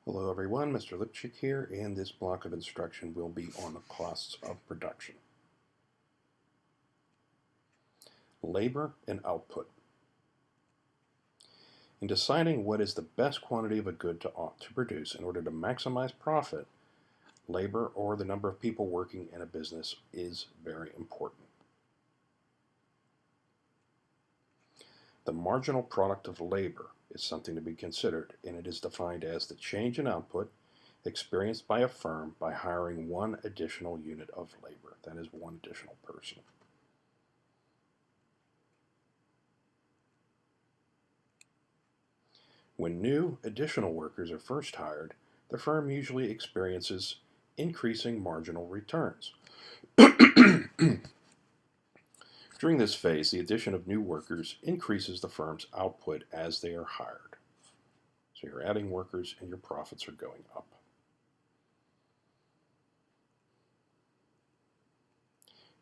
Hello everyone, Mr. Lipchick here, and this block of instruction will be on the costs of production. Labor and output. In deciding what is the best quantity of a good to produce in order to maximize profit, labor, or the number of people working in a business, is very important. The marginal product of labor is something to be considered, and it is defined as the change in output experienced by a firm by hiring one additional unit of labor, that is, one additional person. When new additional workers are first hired, the firm usually experiences increasing marginal returns. During this phase, the addition of new workers increases the firm's output as they are hired. So you're adding workers and your profits are going up.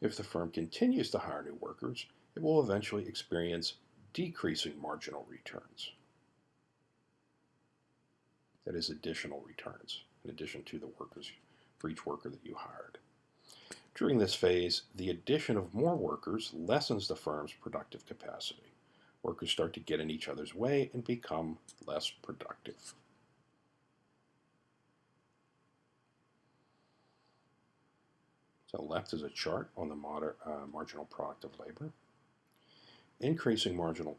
If the firm continues to hire new workers, it will eventually experience decreasing marginal returns. That is, additional returns, in addition to the workers for each worker that you hired. During this phase, the addition of more workers lessens the firm's productive capacity. Workers start to get in each other's way and become less productive. So left is a chart on the marginal product of labor. Increasing marginal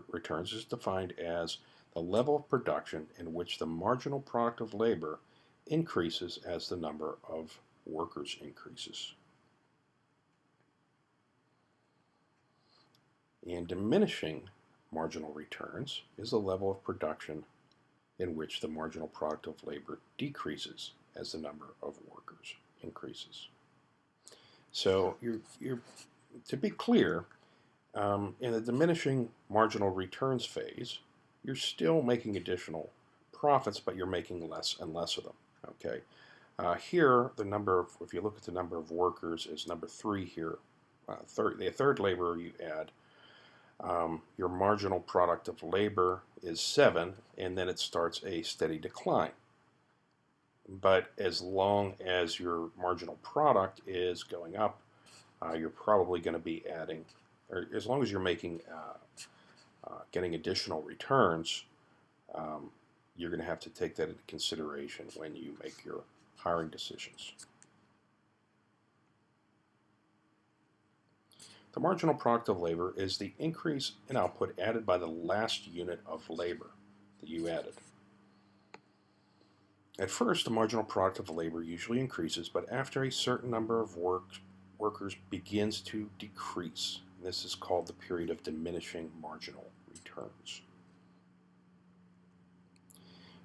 returns is defined as the level of production in which the marginal product of labor increases as the number of workers increases. And diminishing marginal returns is the level of production in which the marginal product of labor decreases as the number of workers increases. So to be clear, in the diminishing marginal returns phase, you're still making additional profits, but you're making less and less of them. Okay. Here, if you look at the number of workers, is number 3 here. The third laborer you add, your marginal product of labor is 7, and then it starts a steady decline. But as long as your marginal product is going up, you're probably going to be adding, or as long as you're making, getting additional returns, you're going to have to take that into consideration when you make your hiring decisions. The marginal product of labor is the increase in output added by the last unit of labor that you added. At first, the marginal product of labor usually increases, but after a certain number of workers begins to decrease. This is called the period of diminishing marginal returns.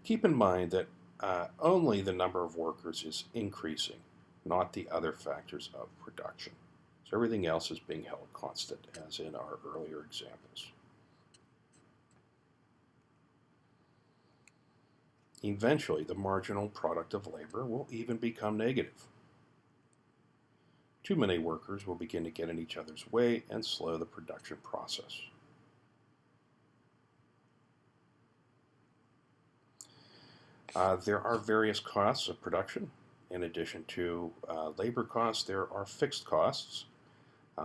Keep in mind that only the number of workers is increasing, not the other factors of production. So everything else is being held constant, as in our earlier examples. Eventually, the marginal product of labor will even become negative. Too many workers will begin to get in each other's way and slow the production process. There are various costs of production. In addition to labor costs, there are fixed costs.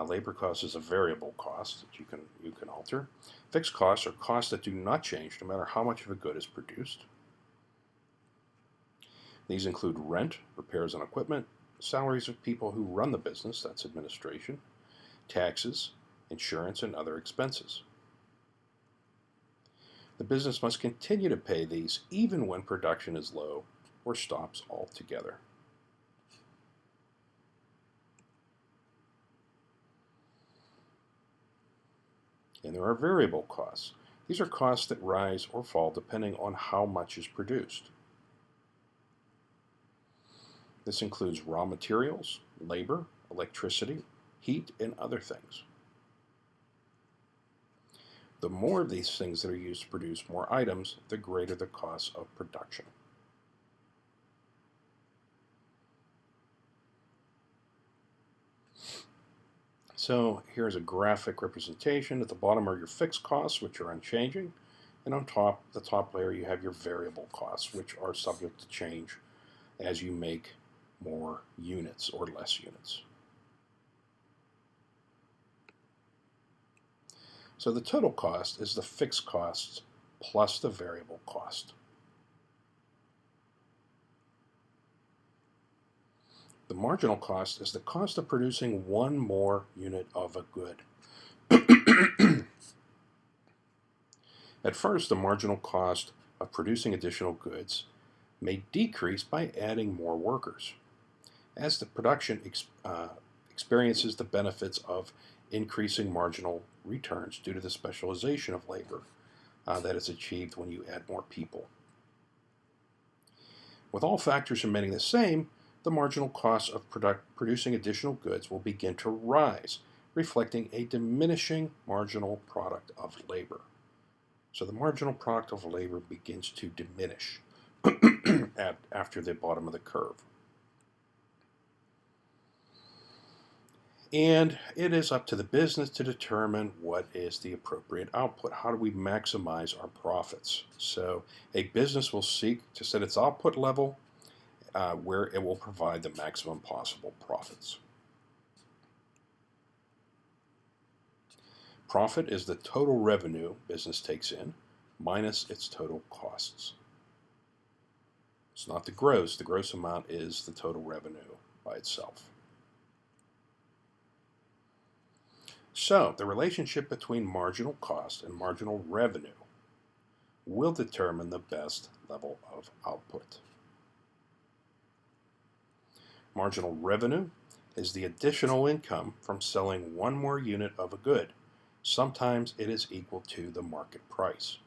Labor cost is a variable cost that you can alter. Fixed costs are costs that do not change no matter how much of a good is produced. These include rent, repairs on equipment, salaries of people who run the business, that's administration, taxes, insurance, and other expenses. The business must continue to pay these even when production is low or stops altogether. And there are variable costs. These are costs that rise or fall depending on how much is produced. This includes raw materials, labor, electricity, heat, and other things. The more of these things that are used to produce more items, the greater the cost of production. So here's a graphic representation. At the bottom are your fixed costs, which are unchanging. And on the top layer, you have your variable costs, which are subject to change as you make more units or less units. So the total cost is the fixed costs plus the variable cost. The marginal cost is the cost of producing one more unit of a good. At first, the marginal cost of producing additional goods may decrease by adding more workers. As the production experiences the benefits of increasing marginal returns due to the specialization of labor that is achieved when you add more people. With all factors remaining the same, the marginal cost of producing additional goods will begin to rise, reflecting a diminishing marginal product of labor. So the marginal product of labor begins to diminish after the bottom of the curve. And it is up to the business to determine what is the appropriate output. How do we maximize our profits? So a business will seek to set its output level where it will provide the maximum possible profits. Profit is the total revenue business takes in minus its total costs. It's not the gross. The gross amount is the total revenue by itself. So, the relationship between marginal cost and marginal revenue will determine the best level of output. Marginal revenue is the additional income from selling one more unit of a good. Sometimes it is equal to the market price.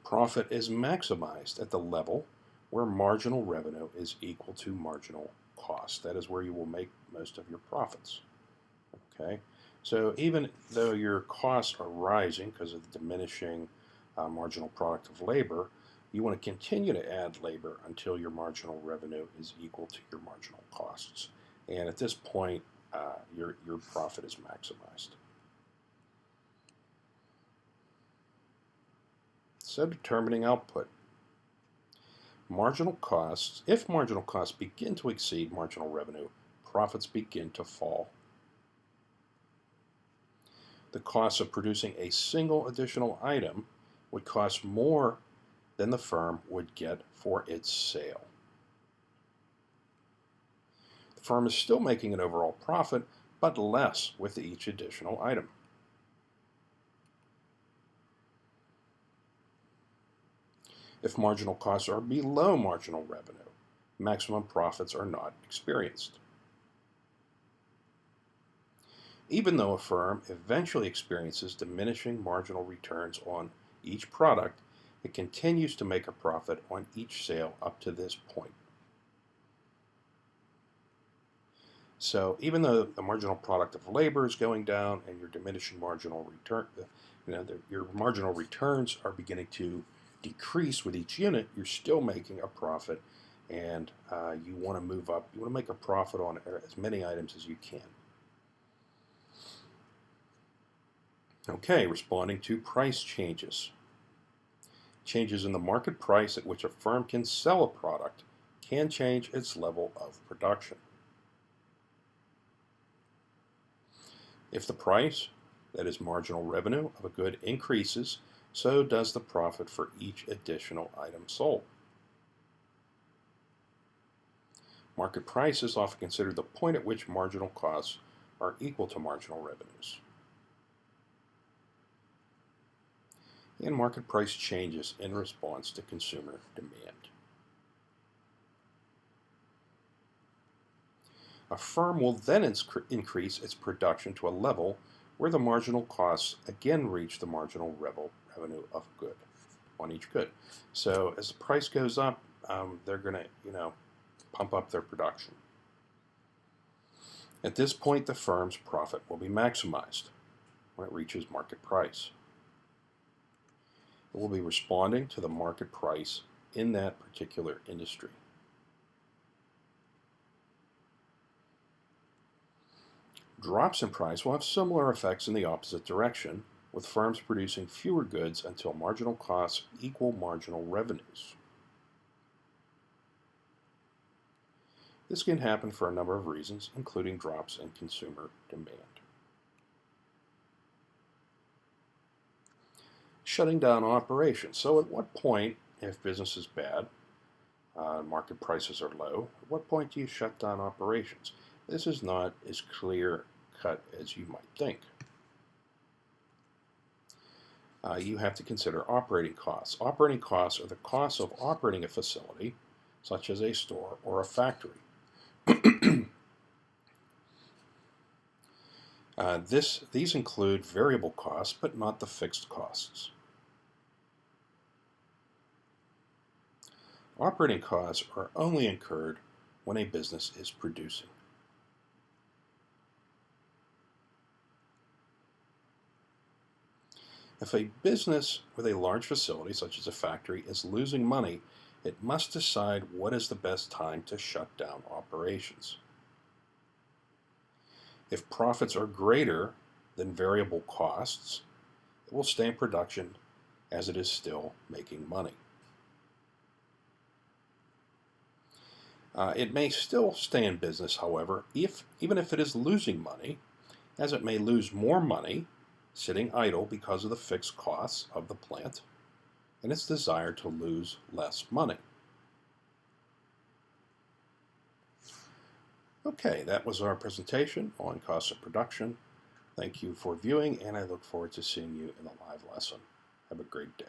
Profit is maximized at the level where marginal revenue is equal to marginal cost. That is where you will make most of your profits. Okay, so even though your costs are rising because of the diminishing marginal product of labor, you want to continue to add labor until your marginal revenue is equal to your marginal costs. And at this point, your profit is maximized. So determining output. Marginal costs, if marginal costs begin to exceed marginal revenue, profits begin to fall. The cost of producing a single additional item would cost more than the firm would get for its sale. The firm is still making an overall profit, but less with each additional item. If marginal costs are below marginal revenue, maximum profits are not experienced. Even though a firm eventually experiences diminishing marginal returns on each product, it continues to make a profit on each sale up to this point. So even though the marginal product of labor is going down and your diminishing marginal return, your marginal returns are beginning to decrease with each unit, you're still making a profit, and you want to move up. You want to make a profit on as many items as you can. Okay, responding to price changes. Changes in the market price at which a firm can sell a product can change its level of production. If the price, that is marginal revenue, of a good increases, so does the profit for each additional item sold. Market price is often considered the point at which marginal costs are equal to marginal revenues. And market price changes in response to consumer demand. A firm will then increase its production to a level where the marginal costs again reach the marginal revenue of good on each good. So as the price goes up, they're going to, pump up their production. At this point, the firm's profit will be maximized when it reaches market price. It will be responding to the market price in that particular industry. Drops in price will have similar effects in the opposite direction, with firms producing fewer goods until marginal costs equal marginal revenues. This can happen for a number of reasons, including drops in consumer demand. Shutting down operations. So at what point, if business is bad, market prices are low, at what point do you shut down operations? This is not as clear cut as you might think. You have to consider operating costs. Operating costs are the costs of operating a facility, such as a store or a factory. These include variable costs, but not the fixed costs. Operating costs are only incurred when a business is producing. If a business with a large facility, such as a factory, is losing money, it must decide what is the best time to shut down operations. If profits are greater than variable costs, it will stay in production as it is still making money. It may still stay in business, however, even if it is losing money, as it may lose more money sitting idle because of the fixed costs of the plant and its desire to lose less money. Okay, that was our presentation on costs of production. Thank you for viewing, and I look forward to seeing you in the live lesson. Have a great day.